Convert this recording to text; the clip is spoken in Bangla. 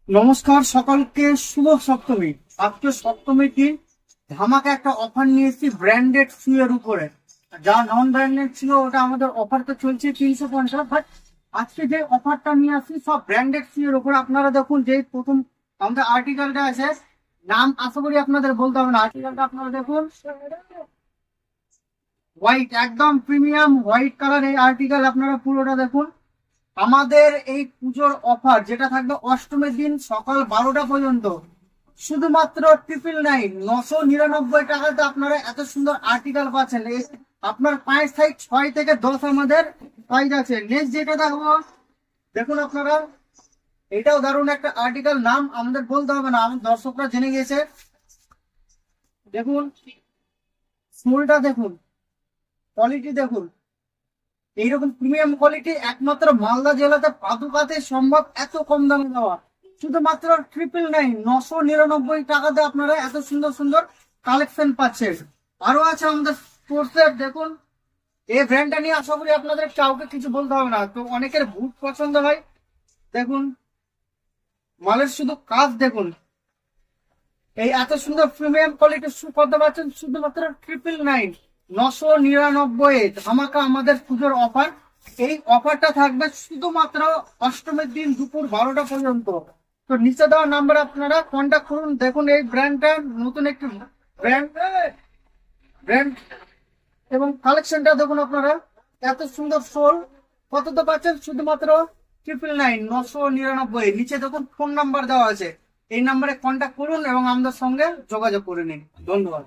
নমস্কার সকলকে, শুভ সপ্তমী। আজকে সপ্তমীর দিন ধামাকা একটা অফার নিয়ে এসেছি ব্র্যান্ডেড শু এর উপরে। যা নন ব্র্যান্ডেড ছিল ওটা আমাদের অফারটা চলছে 350, বাট আজকে যে অফারটা নিয়ে আসছি সব ব্র্যান্ডেড শু এর উপরে। আপনারা দেখুন, যে প্রথম আমাদের আর্টিকেলটা আছে, নাম আশা করি আপনাদের বলতে হবে না। আর্টিকেলটা আপনারা দেখুন, হোয়াইট, একদম প্রিমিয়াম হোয়াইট কালার এই আর্টিকেল। আপনারা পুরোটা দেখুন। আমাদের এই পুজোর অফার যেটা থাকবে অষ্টমীর দিন সকাল 12টা পর্যন্ত, শুধুমাত্র 999 টাকাতে আপনারা এত সুন্দর আর্টিকেল পাচ্ছেন। আপনার পায়ের সাইজ 6 থেকে 10 আমাদের সাইজ আছে। নেক্সট যেটা দেখবো, দেখুন আপনারা, এটাও দারুণ একটা আর্টিকেল। নাম আমাদের বলতে হবে না, আমাদের দর্শকরা জেনে গেছে। দেখুন ফুলটা দেখুন, কোয়ালিটি দেখুন, এইরকম প্রিমিয়াম কোয়ালিটি একমাত্র মালদা জেলাতে পাদুকাতে সম্ভব এত কম দামে দেওয়া। শুধুমাত্র 999 টাকাতে আপনারা এত সুন্দর সুন্দর কালেকশন পাচ্ছেন। আরো আছে আমাদের স্পোর্টস। দেখুন এই ব্র্যান্ডটা নিয়ে আশা করি আপনাদের কাউকে কিছু বলতে হবে না। তো অনেকের বুট পছন্দ হয়, দেখুন মালের শুধু কাজ দেখুন। এই এত সুন্দর প্রিমিয়াম কোয়ালিটির শু কত পাচ্ছেন? শুধুমাত্র 999 ধামাকা আমাদের পুজোর অফার। এই অফারটা থাকবে শুধুমাত্র অষ্টমীর দিন দুপুর 12টা পর্যন্ত। তো নিচে দেওয়া নাম্বারে আপনারা কন্ট্যাক্ট করুন। দেখুন এই ব্র্যান্ডটা নতুন একটি ব্র্যান্ড ব্র্যান্ড এবং কালেকশনটা দেখুন আপনারা। এত সুন্দর সোল কতটা পাচ্ছেন? শুধুমাত্র 999। নিচে দেখুন ফোন নাম্বার দেওয়া আছে, এই নাম্বারে কন্ট্যাক্ট করুন এবং আমাদের সঙ্গে যোগাযোগ করে নিন। ধন্যবাদ।